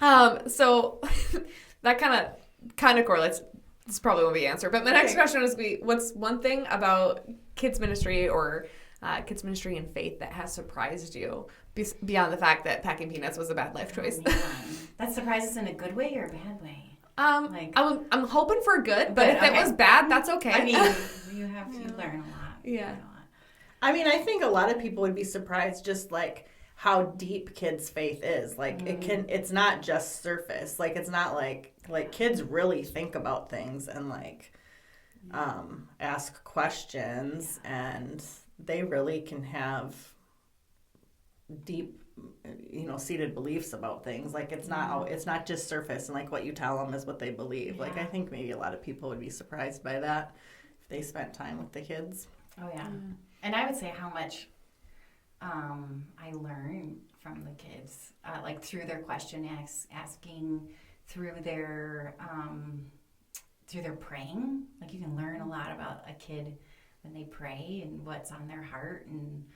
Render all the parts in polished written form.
So that kind of correlates. This probably won't be the answer, but my next question is: what's one thing about kids ministry or kids ministry and faith that has surprised you beyond the fact that packing peanuts was a bad life choice? That surprises in a good way or a bad way? I'm hoping for good, but if it was bad, that's okay. I mean, you learn a lot. Yeah. I mean, I think a lot of people would be surprised just like how deep kids' faith is. Like it's not just surface. Like it's not like kids really think about things and like ask questions, and they really can have deep seated beliefs about things. Like it's not just surface, and like what you tell them is what they believe. Like I think maybe a lot of people would be surprised by that if they spent time with the kids. Oh yeah. And I would say how much I learn from the kids, like through their question asking, through their praying. Like you can learn a lot about a kid when they pray and what's on their heart, and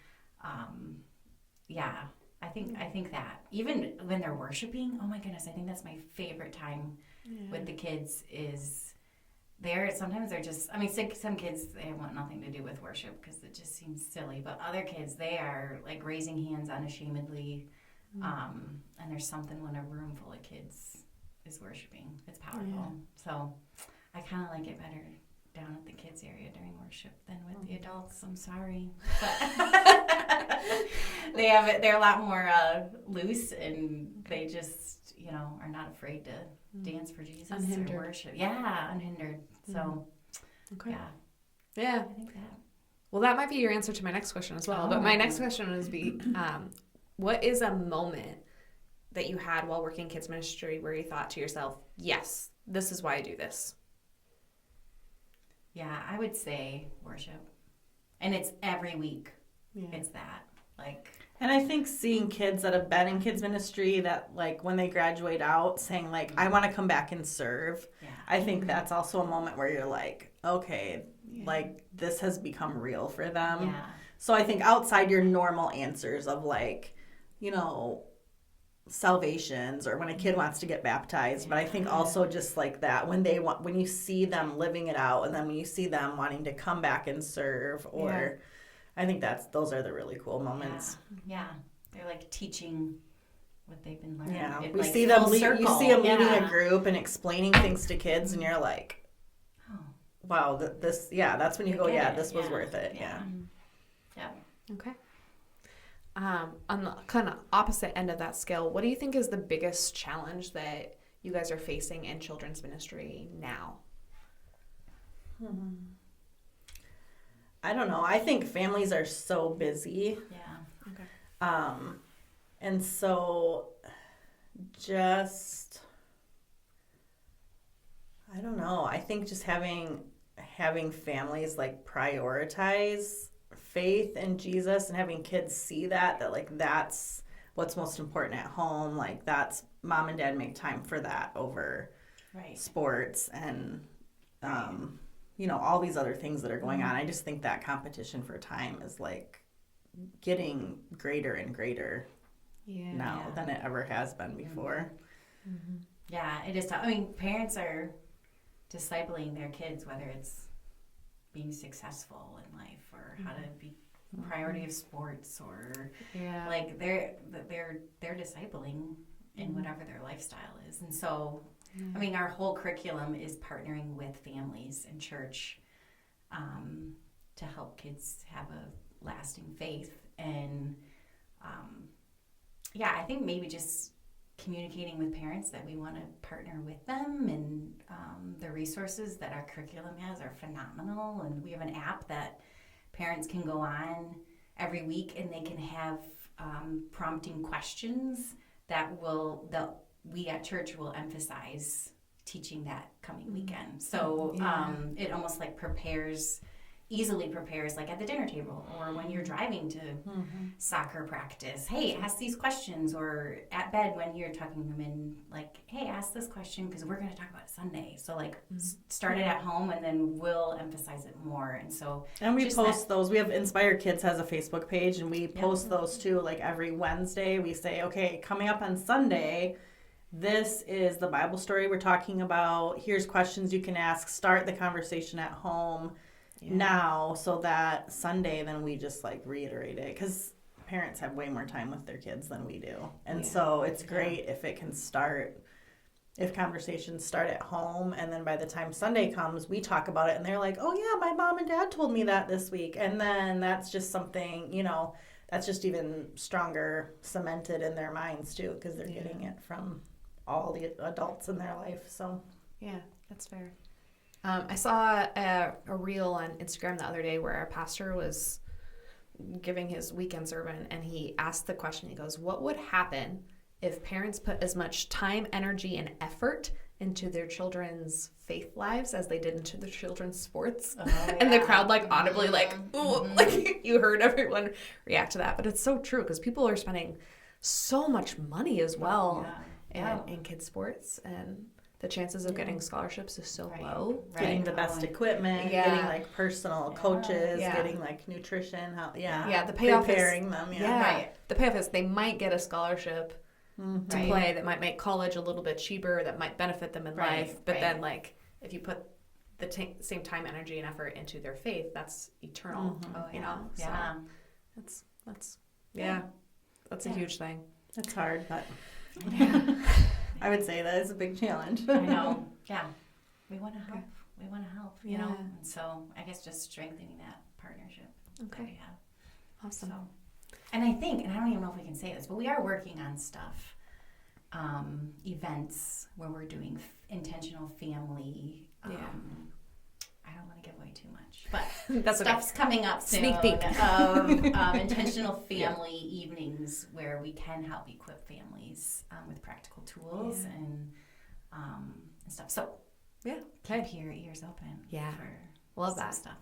I think that even when they're worshiping, oh my goodness, I think that's my favorite time with the kids is sometimes they're just, I mean, some kids, they want nothing to do with worship because it just seems silly, but other kids, they are like raising hands unashamedly, and there's something when a room full of kids is worshiping. It's powerful. So I kind of like it better down at the kids area during worship than with the adults. I'm sorry, but they're a lot more loose, and they just are not afraid to dance for Jesus unhindered. Or worship. Yeah, unhindered. So okay. Yeah, I think that. Well, that might be your answer to my next question as well. But my next question is what is a moment that you had while working kids ministry where you thought to yourself, yes, this is why I do this? Yeah, I would say worship. And it's every week. Yeah. It's that. And I think seeing kids that have been in kids ministry that like when they graduate out saying like, I want to come back and serve. Yeah. I think that's also a moment where you're like, okay, like this has become real for them. Yeah. So I think outside your normal answers of like, salvations or when a kid wants to get baptized, but I think also just like that when you see them living it out, and then when you see them wanting to come back and serve, or I think those are the really cool moments. Yeah. They're like teaching what they've been learning. Yeah. You see them leading a group and explaining things to kids, and you're like, wow, that's when you go, this was worth it. Yeah. Okay. On the kind of opposite end of that scale, what do you think is the biggest challenge that you guys are facing in children's ministry now? I don't know. I think families are so busy. Yeah. Okay. And so just, I don't know. I think just having families like prioritize faith in Jesus and having kids see that like that's what's most important at home. Like that's mom and dad make time for that over sports and all these other things that are going on. I just think that competition for time is like getting greater and greater now than it ever has been before. Mm-hmm. Yeah, it is tough. I mean, parents are discipling their kids, whether it's being successful in life or how to be priority of sports or like they're discipling in whatever their lifestyle is. And so I mean, our whole curriculum is partnering with families and church to help kids have a lasting faith. And I think maybe just communicating with parents that we want to partner with them, and the resources that our curriculum has are phenomenal. And we have an app that parents can go on every week, and they can have prompting questions that we at church will emphasize teaching that coming weekend. So it almost like easily prepares like at the dinner table or when you're driving to soccer practice. Hey, ask these questions, or at bed when you're tucking them in, like, hey, ask this question because we're going to talk about it Sunday. So like start it at home, and then we'll emphasize it more. And we post those. We have Inspire Kids has a Facebook page, and we post those too. Like every Wednesday we say, okay, coming up on Sunday, this is the Bible story we're talking about. Here's questions you can ask. Start the conversation at home now, so that Sunday then we just like reiterate it, because parents have way more time with their kids than we do. And so it's great if it can start, if conversations start at home, and then by the time Sunday comes, we talk about it and they're like, oh yeah, my mom and dad told me that this week. And then that's just something, you know, that's just even stronger cemented in their minds too, because they're getting it from all the adults in their life. So yeah, that's fair. I saw a reel on Instagram the other day where a pastor was giving his weekend sermon, and he asked the question, he goes, what would happen if parents put as much time, energy, and effort into their children's faith lives as they did into their children's sports? And the crowd like audibly like, ooh, like you heard everyone react to that. But it's so true, because people are spending so much money as well in kids sports, and the chances of getting scholarships is so low. Getting the best equipment, getting like personal coaches, getting like nutrition, the payoff preparing them. The payoff is they might get a scholarship to play that might make college a little bit cheaper, that might benefit them in life. But then like if you put the same time, energy, and effort into their faith, that's eternal. You know, so that's a huge thing. It's hard, but I would say that is a big challenge. I know. Yeah, we want to help. We want to help. You know, and so I guess just strengthening that partnership that we have. Awesome. So, and I think, and I don't even know if we can say this, but we are working on stuff, events where we're doing intentional family. I don't want to give away too much, but that's stuff's coming up soon. Sneak peek of intentional family evenings where we can help equip families with practical tools and stuff. So keep your ears open. Love that stuff.